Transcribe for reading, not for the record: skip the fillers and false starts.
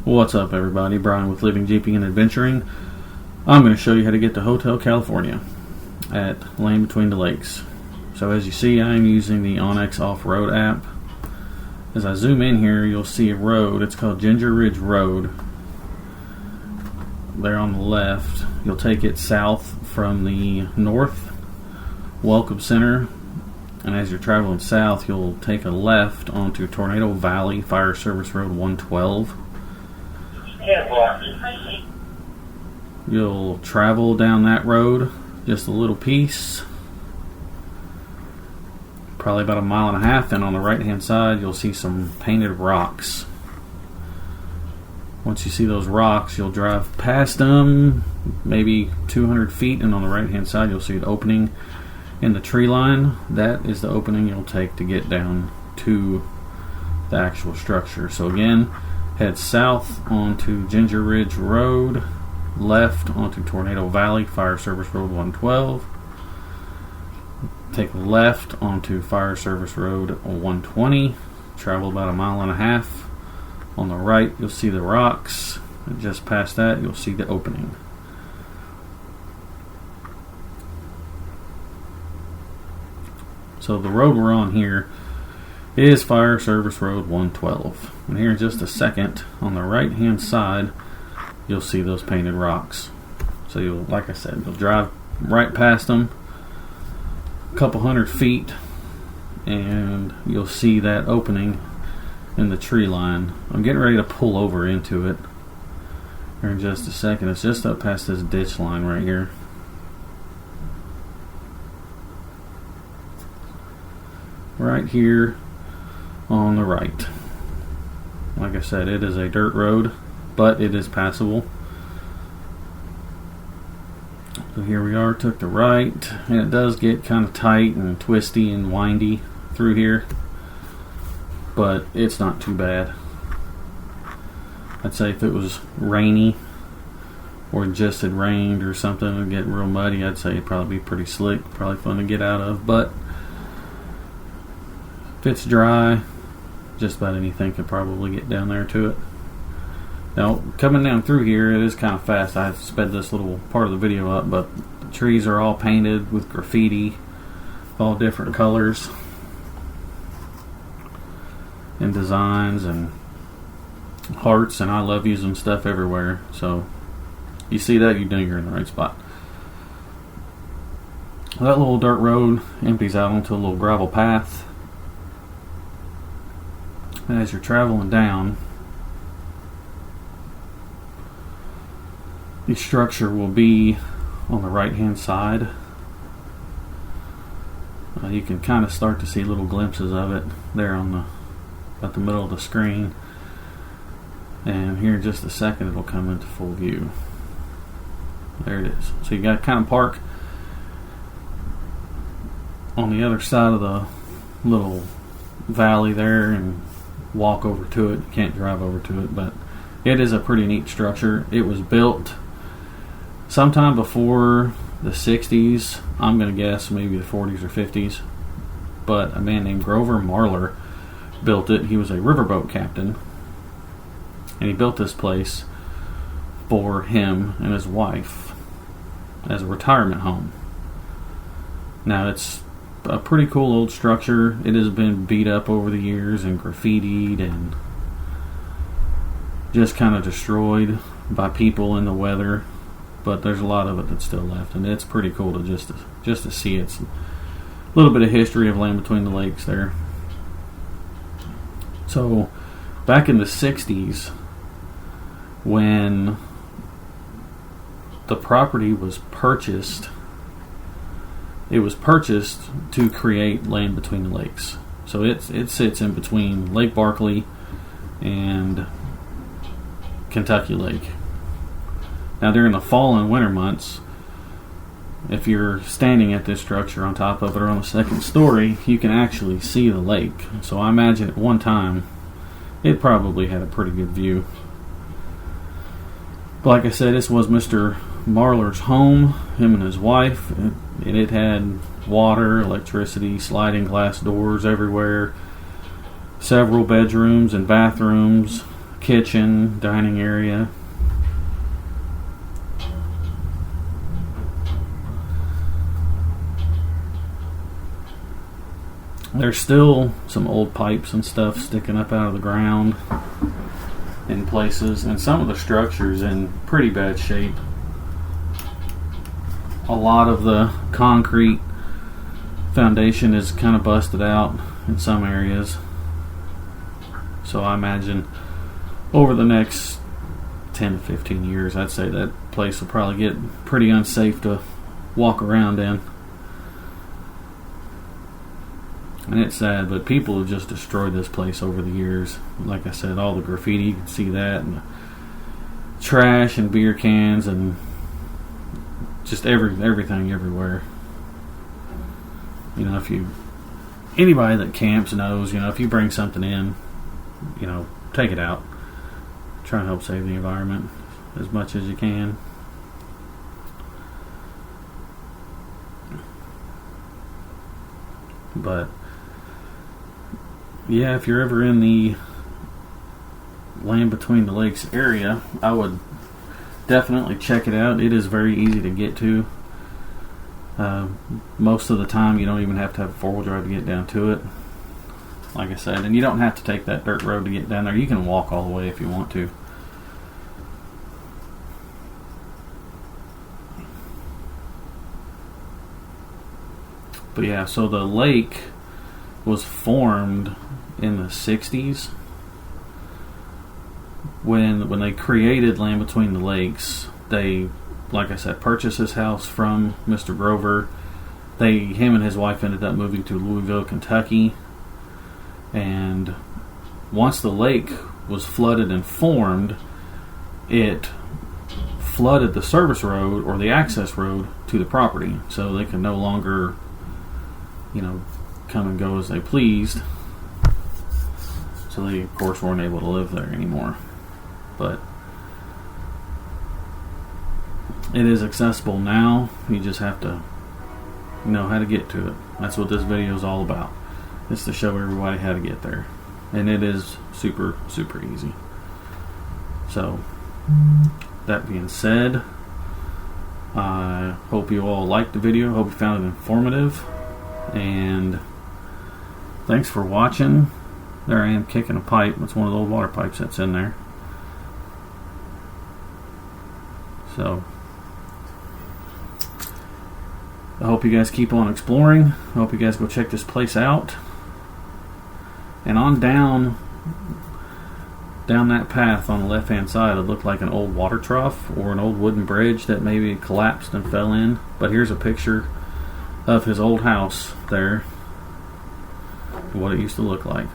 What's up, everybody? Brian with Living Jeeping and Adventuring. I'm going to show you how to get to Hotel California at Land Between the Lakes. So as you see, I'm using the Onyx Off-Road app. As I zoom in here, you'll see a road. It's called Ginger Ridge Road. There on the left, you'll take it south from the North Welcome Center. And as you're traveling south, you'll take a left onto Tornado Valley Fire Service Road 112. You'll travel down that road just a little piece, probably about 1.5 miles, and on the right hand side you'll see some painted rocks. Once you see those rocks, you'll drive past them maybe 200 feet, and on the right hand side you'll see an opening in the tree line. That is the opening you'll take to get down to the actual structure. So again, head south onto Ginger Ridge Road, left onto Tornado Valley Fire Service Road 112. Take a left onto Fire Service Road 120. Travel about 1.5 miles. On the right, you'll see the rocks. And just past that, you'll see the opening. So the road we're on here is Fire Service Road 112. And here in just a second, on the right hand side, you'll see those painted rocks. So you'll, like I said, you'll drive right past them a couple hundred feet, and you'll see that opening in the tree line. I'm getting ready to pull over into it here in just a second. It's just up past this ditch line right here. Right here on the right. Like I said, it is a dirt road, but it is passable. So here we are, took the right, and it does get kind of tight and twisty and windy through here, but it's not too bad. I'd say if it was rainy or just had rained or something and get real muddy, I'd say it'd probably be pretty slick, probably fun to get out of, but if it's dry, just about anything could probably get down there to it. Now, coming down through here, it is kind of fast. I sped this little part of the video up, but the trees are all painted with graffiti, all different colors and designs and hearts, and I love using stuff everywhere. So, you see that, you know you're in the right spot. That little dirt road empties out onto a little gravel path. And as you're traveling down, the structure will be on the right hand side. You can kind of start to see little glimpses of it there on about the middle of the screen, and here in just a second it'll come into full view. There it is. So you got to kind of park on the other side of the little valley there and walk over to it. You can't drive over to it, but it is a pretty neat structure. It was built sometime before the 60s. I'm going to guess maybe the 40s or 50s. But a man named Grover Marler built it. He was a riverboat captain, and he built this place for him and his wife as a retirement home. Now, it's a pretty cool old structure. It has been beat up over the years and graffitied and just kind of destroyed by people in the weather, but there's a lot of it that's still left, and it's pretty cool to just to see. It's a little bit of history of Land Between the Lakes there. So back in the 60s, when the property was purchased, it was purchased to create Land Between the Lakes. So it sits in between Lake Barkley and Kentucky Lake. Now during the fall and winter months, if you're standing at this structure on top of it or on the second story, you can actually see the lake. So I imagine at one time it probably had a pretty good view. But like I said, this was Mr. Marler's home, him and his wife, and it had water, electricity, sliding glass doors everywhere, several bedrooms and bathrooms, kitchen, dining area. There's still some old pipes and stuff sticking up out of the ground in places, and some of the structure's in pretty bad shape. A lot of the concrete foundation is kind of busted out in some areas. So I imagine over the next 10 to 15 years, I'd say that place will probably get pretty unsafe to walk around in. And it's sad, but people have just destroyed this place over the years. Like I said, all the graffiti, you can see that, and the trash and beer cans and just everything everywhere. You know, anybody that camps knows, you know, if you bring something in, you know, take it out. Try and help save the environment as much as you can. But yeah, if you're ever in the Land Between the Lakes area, I would definitely check it out. It is very easy to get to. Most of the time you don't even have to have a four-wheel drive to get down to it, like I said, and you don't have to take that dirt road to get down there. You can walk all the way if you want to. But yeah, so the lake was formed in the 60s when they created Land Between the Lakes. They, like I said, purchased this house from Mr. Grover. Him and his wife ended up moving to Louisville, Kentucky, and once the lake was flooded and formed, it flooded the service road or the access road to the property, so they could no longer, you know, come and go as they pleased. So they, of course, weren't able to live there anymore. But it is accessible now. You just have to know how to get to it. That's what this video is all about. It's to show everybody how to get there. And it is super, super easy. So, that being said, I hope you all liked the video. Hope you found it informative. And thanks for watching. There I am kicking a pipe. That's one of the old water pipes that's in there. So I hope you guys keep on exploring. I hope you guys go check this place out. And on down that path on the left hand side, it looked like an old water trough or an old wooden bridge that maybe collapsed and fell in. But here's a picture of his old house there, what it used to look like.